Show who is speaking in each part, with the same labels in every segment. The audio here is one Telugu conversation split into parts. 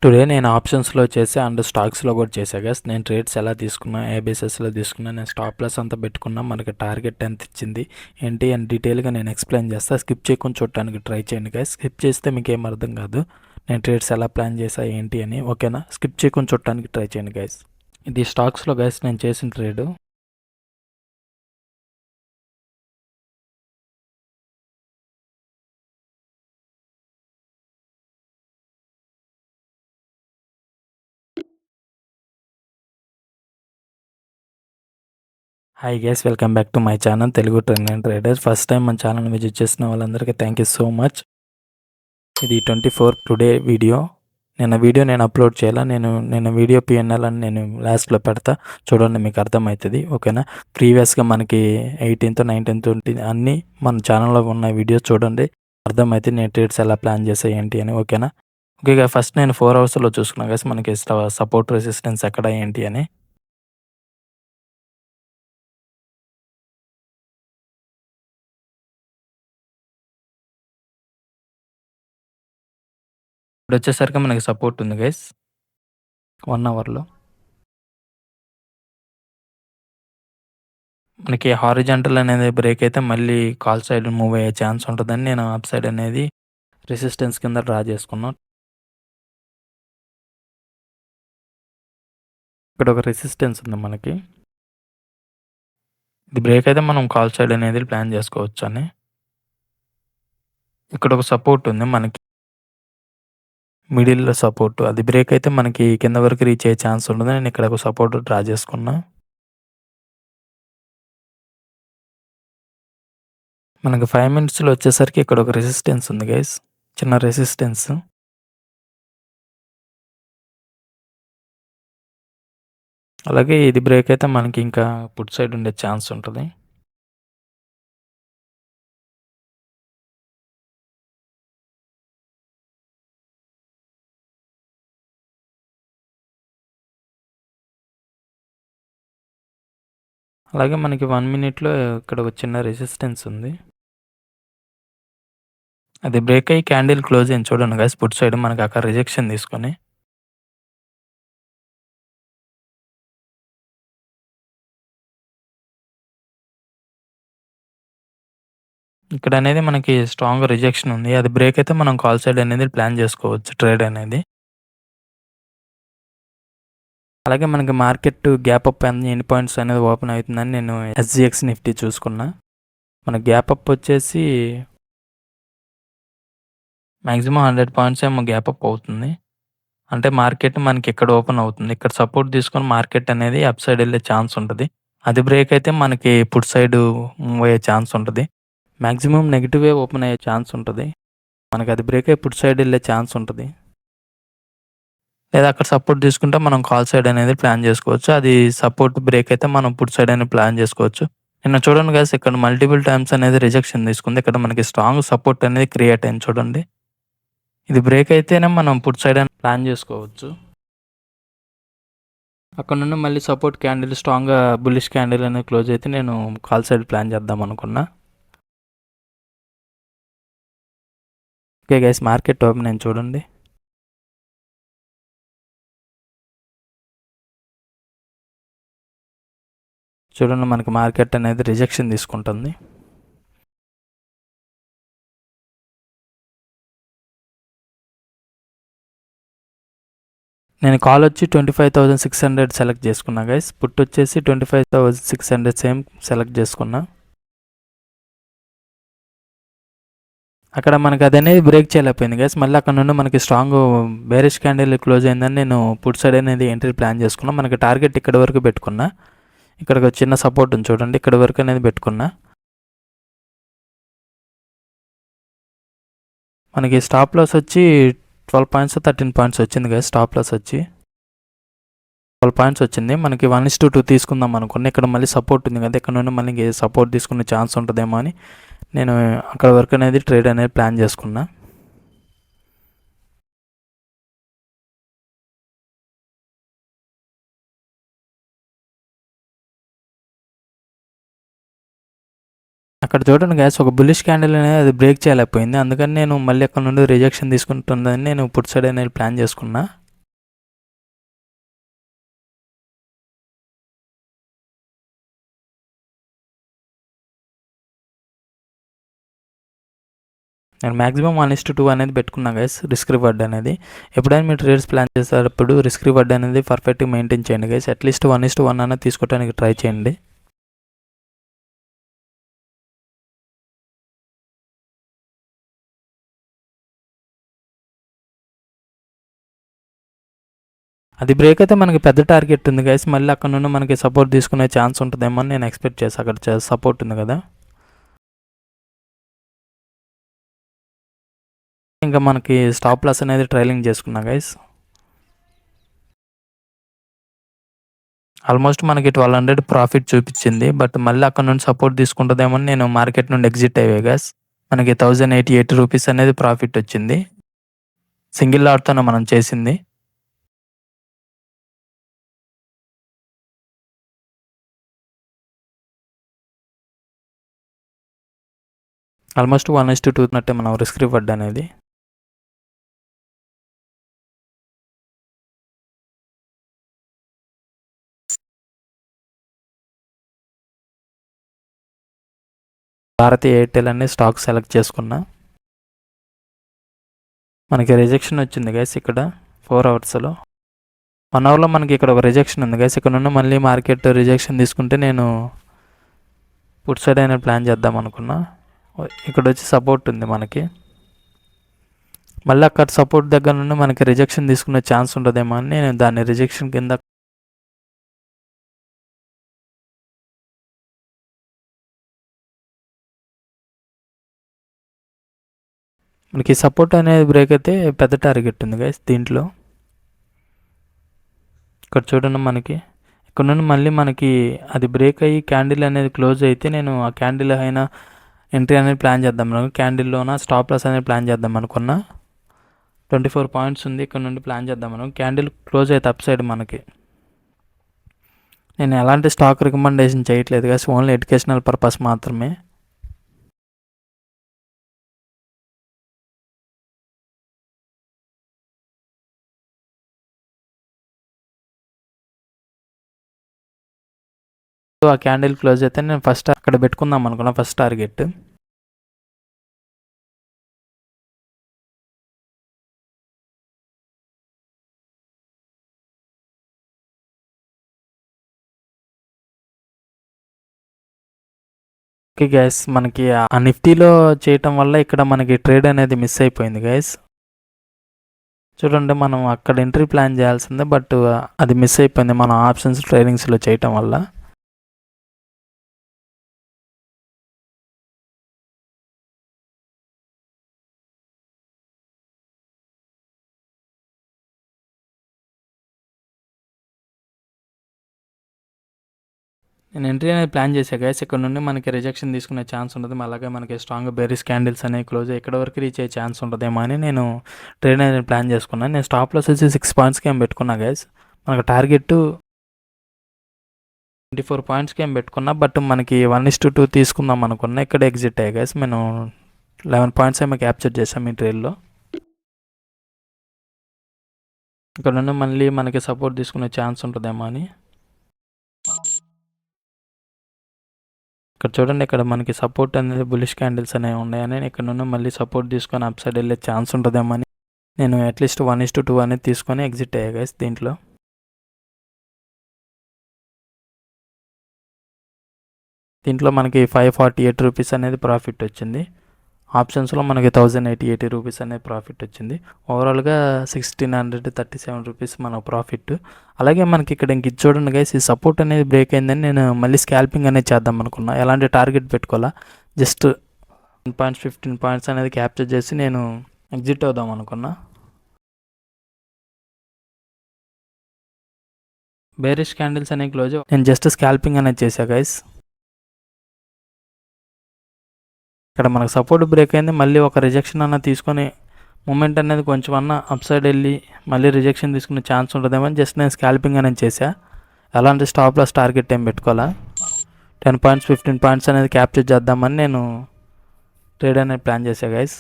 Speaker 1: టుడే నేను ఆప్షన్స్లో చేసా అండ్ స్టాక్స్లో కూడా చేసా గైస్. నేను ట్రేడ్స్ ఎలా తీసుకున్నా, ఏ బేసిస్లో తీసుకున్నా, నేను స్టాప్ లాస్ అంతా పెట్టుకున్నా, మనకి టార్గెట్ ఎంత ఇచ్చింది ఏంటి అని డీటెయిల్గా నేను ఎక్స్ప్లెయిన్ చేస్తా. స్కిప్ చేయకుండా చూడటానికి ట్రై చేయండి గైస్. స్కిప్ చేస్తే మీకు ఏం అర్థం కాదు, నేను ట్రేడ్స్ ఎలా ప్లాన్ చేసా ఏంటి అని. ఓకేనా, స్కిప్ చేయకుండా చూడటానికి ట్రై చేయండి గైస్. ఇది స్టాక్స్లో గైస్ నేను చేసిన trade. Hi guys, welcome back to my channel Telugu trend and traders. First time మన ఛానల్ విజిట్ చేసిన వాళ్ళందరికీ థ్యాంక్ యూ సో మచ్. ఇది 24 టుడే వీడియో. నేను అప్లోడ్ చేయాలా, నేను వీడియో పిఎన్ఎల్ అని నేను లాస్ట్లో పెడతా, చూడండి మీకు అర్థమవుతుంది. ఓకేనా, ప్రీవియస్గా మనకి 18th 19th ఉంటుంది అన్నీ మన ఛానల్లో ఉన్న వీడియోస్ చూడండి, అర్థమైతే నేను ట్రేడ్స్ ఎలా ప్లాన్ చేసా ఏంటి అని. ఓకేనా, ఓకే. ఫస్ట్ నేను 4 అవర్స్లో చూసుకున్నాను కదా మనకి సపోర్ట్ రెసిస్టెన్స్ ఎక్కడ ఏంటి అని. ఇప్పుడు వచ్చేసరికి మనకి సపోర్ట్ ఉంది గైస్ 1 అవర్లో. మనకి హారిజాంటల్ అనేది బ్రేక్ అయితే మళ్ళీ కాల్ సైడ్ మూవ్ అయ్యే ఛాన్స్ ఉంటుందని నేను అప్ సైడ్ అనేది రెసిస్టెన్స్ కింద డ్రా చేసుకున్నాం. ఇక్కడ ఒక రెసిస్టెన్స్ ఉంది మనకి, ఇది బ్రేక్ అయితే మనం కాల్ సైడ్ అనేది ప్లాన్ చేసుకోవచ్చు అని. ఇక్కడ ఒక సపోర్ట్ ఉంది మనకి, మిడిల్లో సపోర్ట్, అది బ్రేక్ అయితే మనకి కింద వరకు రీచ్ అయ్యే ఛాన్స్ ఉంటుంది. నేను ఇక్కడ ఒక సపోర్ట్ డ్రా చేసుకున్నా. మనకి 5 మినిట్స్లో వచ్చేసరికి ఇక్కడ ఒక రెసిస్టెన్స్ ఉంది గైస్, చిన్న రెసిస్టెన్స్. అలాగే ఇది బ్రేక్ అయితే మనకి ఇంకా పుట్ సైడ్ ఉండే ఛాన్స్ ఉంటుంది. అలాగే మనకి 1 మినిట్లో ఇక్కడ ఒక చిన్న రెసిస్టెన్స్ ఉంది, అది బ్రేక్ అయ్యి క్యాండిల్ క్లోజ్ అయింది చూడండి గైస్ పుట్ సైడ్, మనకి అక్కడ రిజెక్షన్ తీసుకొని. ఇక్కడ అనేది మనకి స్ట్రాంగ్ రిజెక్షన్ ఉంది, అది బ్రేక్ అయితే మనం కాల్ సైడ్ అనేది ప్లాన్ చేసుకోవచ్చు ట్రేడ్ అనేది. అలాగే మనకి మార్కెట్ గ్యాప్ అప్ ఎన్ని పాయింట్స్ అనేది ఓపెన్ అవుతుందని నేను ఎస్జిఎక్స్ నిఫ్టీ చూసుకున్నా. మన గ్యాప్ అప్ వచ్చేసి మ్యాక్సిమం 100 పాయింట్స్ ఏమో గ్యాప్ అప్ అవుతుంది. అంటే మార్కెట్ మనకి ఇక్కడ ఓపెన్ అవుతుంది, ఇక్కడ సపోర్ట్ తీసుకొని మార్కెట్ అనేది అప్ సైడ్ వెళ్ళే ఛాన్స్ ఉంటుంది. అది బ్రేక్ అయితే మనకి పుట్ సైడ్ మూవ్ అయ్యే ఛాన్స్ ఉంటుంది. మ్యాక్సిమం నెగిటివే ఓపెన్ అయ్యే ఛాన్స్ ఉంటుంది, మనకి అది బ్రేక్ అయ్యి పుట్ సైడ్ వెళ్ళే ఛాన్స్ ఉంటుంది. లేదా అక్కడ సపోర్ట్ తీసుకుంటే మనం కాల్ సైడ్ అనేది ప్లాన్ చేసుకోవచ్చు, అది సపోర్ట్ బ్రేక్ అయితే మనం పుట్ సైడ్ అనేది ప్లాన్ చేసుకోవచ్చు. నిన్న చూడండి గైస్, ఇక్కడ మల్టిపుల్ టైమ్స్ అనేది రిజెక్షన్ తీసుకుంది, ఇక్కడ మనకి స్ట్రాంగ్ సపోర్ట్ అనేది క్రియేట్ అయింది చూడండి. ఇది బ్రేక్ అయితేనే మనం పుట్ సైడ్ అని ప్లాన్ చేసుకోవచ్చు. అక్కడ నుండి మళ్ళీ సపోర్ట్ క్యాండిల్ స్ట్రాంగ్గా బుల్లిష్ క్యాండిల్ అనేది క్లోజ్ అయితే నేను కాల్ సైడ్ ప్లాన్ చేద్దాం అనుకున్నా. ఓకే గైస్, మార్కెట్ ఓపెన్ అయింది చూడండి. చూడండి మనకి మార్కెట్ అనేది రిజెక్షన్ తీసుకుంటుంది. నేను కాల్ వచ్చి 25,600 సెలెక్ట్ చేసుకున్నా గైస్, పుట్ వచ్చేసి 25,600 సేమ్ సెలెక్ట్ చేసుకున్నా. అక్కడ మనకి అది అనేది బ్రేక్ చేయలేకపోయింది గైస్, మళ్ళీ అక్కడ నుండి మనకి స్ట్రాంగ్ బేరిష్ క్యాండిల్ క్లోజ్ అయిందని నేను పుట్ సైడ్ అనేది ఎంట్రీ ప్లాన్ చేసుకున్నా. మనకి టార్గెట్ ఇక్కడ వరకు పెట్టుకున్నా, ఇక్కడ ఒక చిన్న సపోర్ట్ ఉంది చూడండి, ఇక్కడ వరకు అనేది పెట్టుకున్నా. మనకి స్టాప్ లాస్ వచ్చి 12 పాయింట్స్ 13 పాయింట్స్ వచ్చింది కదా, స్టాప్ లాస్ వచ్చి 12 పాయింట్స్ వచ్చింది. మనకి 1:2 తీసుకుందాం అనుకున్నా, ఇక్కడ మళ్ళీ సపోర్ట్ ఉంది కదా, ఇక్కడ నుండి మళ్ళీ సపోర్ట్ తీసుకునే ఛాన్స్ ఉంటుందేమో అని నేను అక్కడ వరకు అనేది ట్రేడ్ అనేది ప్లాన్ చేసుకున్నా. అక్కడ చూడండి గ్యాస్, ఒక బుల్లిష్ క్యాండిల్ అనేది అది బ్రేక్ చేయలేకపోయింది, అందుకని నేను మళ్ళీ అక్కడ నుండి రిజెక్షన్ తీసుకుంటుందని నేను పుట్ సైడ్ అనేది ప్లాన్ చేసుకున్నా. నేను మాక్సిమం 1:2 అనేది పెట్టుకున్నా గైస్ రిస్క్ రివార్డ్ అనేది. ఎప్పుడైనా మీరు ట్రేడ్స్ ప్లాన్ చేసేటప్పుడు రిస్క్ రివార్డ్ అనేది పర్ఫెక్ట్గా మెయింటైన్ చేయండి గైస్. అట్లీస్ట్ 1:1 అనేది తీసుకోవడానికి ట్రై చేయండి. అది బ్రేక్ అయితే మనకి పెద్ద టార్గెట్ ఉంది గైస్. మళ్ళీ అక్కడ నుండి మనకి సపోర్ట్ తీసుకునే ఛాన్స్ ఉంటుందేమో అని నేను ఎక్స్పెక్ట్ చేశాను. అక్కడ సపోర్ట్ ఉంది కదా, ఇంకా మనకి స్టాప్ లాస్ అనేది ట్రైలింగ్ చేసుకున్నా గైస్. ఆల్మోస్ట్ మనకి 1200 ప్రాఫిట్ చూపించింది. బట్ మళ్ళీ అక్కడ నుండి సపోర్ట్ తీసుకుంటుందేమో అని నేను మార్కెట్ నుండి ఎగ్జిట్ అయ్యే గైస్. మనకి 1088 రూపీస్ అనేది ప్రాఫిట్ వచ్చింది. సింగిల్ లాట్తోనే మనం చేసింది. ఆల్మోస్ట్ 1:2 ఉన్నట్టే మనం రిస్క్ రివార్డ్ అనేది. భారతీ ఎయిర్టెల్ అనే స్టాక్ సెలెక్ట్ చేసుకున్నా. మనకి రిజెక్షన్ వచ్చింది గైస్ ఇక్కడ 4 అవర్స్లో. 1 అవర్లో మనకి ఇక్కడ ఒక రిజెక్షన్ ఉంది గైస్. ఇక్కడ నుండి మళ్ళీ మార్కెట్ రిజెక్షన్ తీసుకుంటే నేను పుట్ సైడ్ అయినా ప్లాన్ చేద్దాం అనుకున్నా. ఇక్కడ వచ్చి సపోర్ట్ ఉంది మనకి. మళ్ళీ అక్కడ సపోర్ట్ దగ్గర నుండి మనకి రిజెక్షన్ తీసుకునే ఛాన్స్ ఉంటుందేమో అని నేను దాన్ని రిజెక్షన్ కింద మనకి సపోర్ట్ అనేది బ్రేక్ అయితే పెద్ద టార్గెట్ ఉంది గైస్ దీంట్లో. ఇక్కడ చూడండి మనకి ఇక్కడ నుండి మళ్ళీ మనకి అది బ్రేక్ అయ్యి క్యాండిల్ అనేది క్లోజ్ అయితే నేను ఆ క్యాండిల్ అయినా ఎంట్రీ అనేది ప్లాన్ చేద్దాం అనుకున్నా. క్యాండిల్లోన స్టాప్ లాస్ అనేది ప్లాన్ చేద్దాం అనుకున్నా. 24 పాయింట్స్ ఉంది. ఇక్కడ నుండి ప్లాన్ చేద్దాం అనుకున్నా. క్యాండిల్ క్లోజ్ అయితే అప్ సైడ్ మనకి. నేను ఎలాంటి స్టాక్ రికమెండేషన్ చేయట్లేదు కదా, ఓన్లీ ఎడ్యుకేషనల్ పర్పస్ మాత్రమే. ఆ క్యాండిల్ క్లోజ్ అయితే నేను ఫస్ట్ అక్కడ పెట్టుకుందాం అనుకున్నా ఫస్ట్ టార్గెట్. ఓకే గైస్, మనకి ఆ నిఫ్టీలో చేయటం వల్ల ఇక్కడ మనకి ట్రేడ్ అనేది మిస్ అయిపోయింది గైస్. చూడండి మనం అక్కడ ఎంట్రీ ప్లాన్ చేయాల్సిందే, బట్ అది మిస్ అయిపోయింది మనం ఆప్షన్స్ ట్రేడింగ్స్లో చేయటం వల్ల. నేను ఎంట్రీ అనేది ప్లాన్ చేశాను గైస్. ఇక్కడ నుండి మనకి రిజెక్షన్ తీసుకునే ఛాన్స్ ఉంటుంది. అలాగే మనకి స్ట్రాంగ్ బేరిస్ క్యాండిల్స్ అనేవి క్లోజ్ ఇక్కడ వరకు రీచ్ అయ్యే ఛాన్స్ ఉంటుందేమో అని నేను ట్రేడ్ అనేది ప్లాన్ చేసుకున్నాను. నేను స్టాప్ లాస్ వచ్చి 6 పాయింట్స్కి ఏం పెట్టుకున్నా గైస్. మనకు టార్గెట్ 24 పాయింట్స్కి ఏం పెట్టుకున్నా. బట్ మనకి 1:2 తీసుకుందాం అనుకున్నా. ఇక్కడ ఎగ్జిట్ అయ్యా గైస్. నేను 11 పాయింట్స్ ఏమో క్యాప్చర్ చేసాం ఈ ట్రేడ్లో. ఇక్కడ నుండి మళ్ళీ మనకి సపోర్ట్ తీసుకునే ఛాన్స్ ఉంటుందేమో అని. ఇక్కడ చూడండి, ఇక్కడ మనకి సపోర్ట్ అనేది బులిష్ క్యాండిల్స్ అనేవి ఉన్నాయని ఇక్కడ నుండి మళ్ళీ సపోర్ట్ తీసుకొని అప్ సైడ్ వెళ్ళే ఛాన్స్ ఉంటుందేమో అని నేను అట్లీస్ట్ 1:2 అనేది తీసుకొని ఎగ్జిట్ అయ్యా గైస్ దీంట్లో. దీంట్లో మనకి 548 రూపీస్ అనేది ప్రాఫిట్ వచ్చింది. ఆప్షన్స్లో మనకి 1088 రూపీస్ అనేది ప్రాఫిట్ వచ్చింది. ఓవరాల్గా 1637 రూపీస్ మన ప్రాఫిట్. అలాగే మనకి ఇక్కడ ఇంక ఇది చూడండి గైస్, ఈ సపోర్ట్ అనేది బ్రేక్ అయిందని నేను మళ్ళీ స్కాల్పింగ్ అనేది చేద్దాం అనుకున్నా. ఎలాంటి టార్గెట్ పెట్టుకోవాలా, జస్ట్ 10 పాయింట్స్ 15 పాయింట్స్ అనేది క్యాప్చర్ చేసి నేను ఎగ్జిట్ అవుదాం అనుకున్నా. బేరిష్ క్యాండిల్స్ అనేవి క్లోజ్ నేను జస్ట్ స్కాల్పింగ్ అనేది చేశా గైస్. ఇక్కడ మనకు సపోర్ట్ బ్రేక్ అయింది. మళ్ళీ ఒక రిజెక్షన్ అన్న తీసుకొని మూమెంట్ అనేది కొంచెం అన్న అప్ సైడ్ వెళ్ళి మళ్ళీ రిజెక్షన్ తీసుకునే ఛాన్స్ ఉంటుందేమో జస్ట్ నేను స్కాల్పింగ్ అనేది చేశా. ఎలాంటి స్టాప్ లాస్ టార్గెట్ ఏం పెట్టుకోవాలా. 10 పాయింట్స్ 15 పాయింట్స్ అనేది క్యాప్చర్ చేద్దామని నేను ట్రేడ్ అనేది ప్లాన్ చేశా గైస్.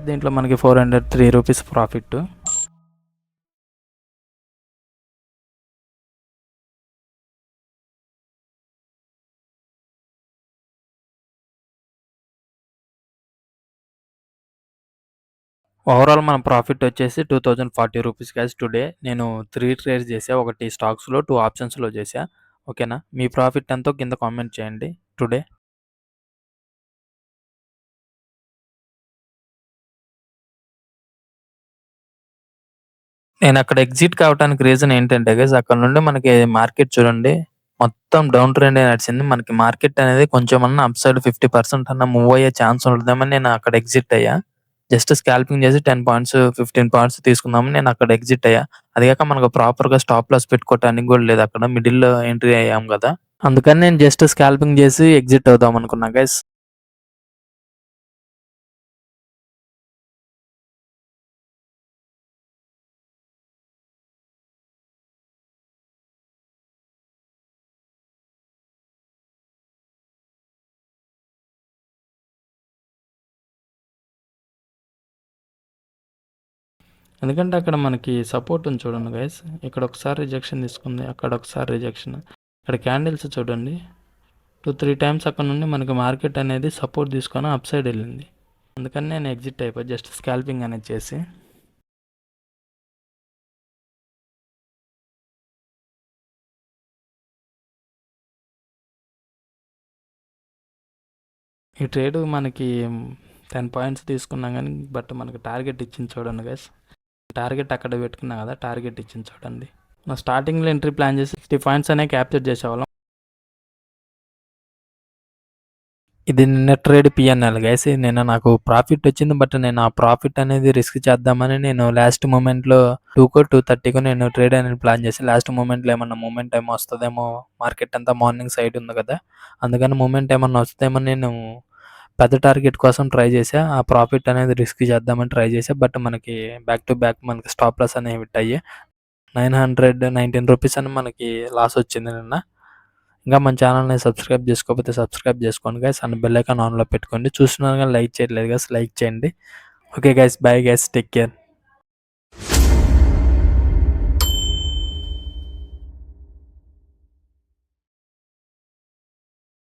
Speaker 1: దీంట్లో మనకి 403 రూపీస్ ప్రాఫిట్. ఓవరాల్ మన ప్రాఫిట్ వచ్చేసి 2040 రూపీస్ గైస్ టుడే. నేను 3 ట్రేడ్స్ చేశా. ఒకటి స్టాక్స్‌లో, 2 ఆప్షన్స్‌లో చేశా. ఓకేనా? మీ ప్రాఫిట్ ఎంతో కింద కామెంట్ చేయండి టుడే. నేనక్కడ ఎగ్జిట్ కావటానికి రీజన్ ఏంటంటే గైస్ అక్కడ నుండి మనకి మార్కెట్ చూడండి మొత్తం డౌన్ ట్రెండే నడిచింది. మనకి మార్కెట్ అనేది కొంచెమన్నా అప్ సైడ్ 50% అన్నా మూవ్ అయ్యే ఛాన్స్ ఉంటదేమని నేను అక్కడ ఎగ్జిట్ అయ్యా. జస్ట్ స్కాల్పింగ్ చేసి 10 పాయింట్స్, 15 పాయింట్స్ తీసుకుందామని నేను అక్కడ ఎగ్జిట్ అయ్యా. అది కాక మనకు ప్రాపర్‌గా స్టాప్ లాస్ పెట్టుకోవటానికి కూడా లేదు అక్కడ. మిడిల్‌లో ఎంట్రీ అయ్యాం గదా! అందుకని నేను జస్ట్ స్కాల్పింగ్ చేసి ఎగ్జిట్ అవుదాం అనుకున్నా గైస్. ఎందుకంటే అక్కడ మనకి సపోర్ట్ ఉంది చూడండి గైస్. ఇక్కడ ఒకసారి రిజెక్షన్ తీసుకుంది. అక్కడ ఒకసారి రిజెక్షన్. ఇక్కడ క్యాండిల్స్ చూడండి. 2, 3 టైమ్స్ అక్కడ నుండి మనకి మార్కెట్ అనేది సపోర్ట్ తీసుకొని అప్ సైడ్ వెళ్ళింది. అందుకని నేను ఎగ్జిట్ అయిపోయి జస్ట్ స్కాల్పింగ్ అనేది చేసి. ఈ ట్రేడ్ మనకి 10 పాయింట్స్ తీసుకున్నాం కానీ బట్ మనకి టార్గెట్ ఇచ్చింది చూడండి గైస్. టార్గెట్ అక్కడ పెట్టుకున్నా కదా, టార్గెట్ ఇచ్చింది చూడండి. నా స్టార్టింగ్లో ఎంట్రీ ప్లాన్ చేసి 60 పాయింట్స్ అనే క్యాప్చర్ చేసేవాళ్ళం. ఇది నిన్న ట్రేడ్ పిఎన్ఎల్ గైస్. నిన్న నాకు ప్రాఫిట్ వచ్చింది. బట్ నేను ఆ ప్రాఫిట్ అనేది రిస్క్ చేద్దామని నేను లాస్ట్ మూమెంట్‌లో 2కో, 2:30కో నేను ట్రేడ్ అనేది ప్లాన్ చేసి లాస్ట్ మూమెంట్‌లో ఏమన్నా మూమెంట్ ఏమో వస్తదేమో, మార్కెట్ అంతా మార్నింగ్ సైడ్ ఉంది కదా! అందుకని మూమెంట్ ఏమన్నా వస్తదేమో నేను పెద్ద టార్గెట్ కోసం ట్రై చేశా. ఆ ప్రాఫిట్ అనేది రిస్క్ చేద్దామని ట్రై చేశా. బట్ మనకి బ్యాక్ టు బ్యాక్ మనకి స్టాప్ లాస్ అనేవి హిట్ అయ్యాయి. 919 రూపీస్ అని మనకి లాస్ వచ్చింది నిన్న. ఇంకా మన ఛానల్‌ని సబ్స్క్రైబ్ చేసుకోకపోతే సబ్స్క్రైబ్ చేసుకోండి గైస్. అండ్ బెల్ ఐకాన్ ఆన్‌లో పెట్టుకోండి. చూస్తున్నారు గాని లైక్ చేయట్లేదు గైస్, లైక్ చేయండి. Okay guys, bye guys, take care.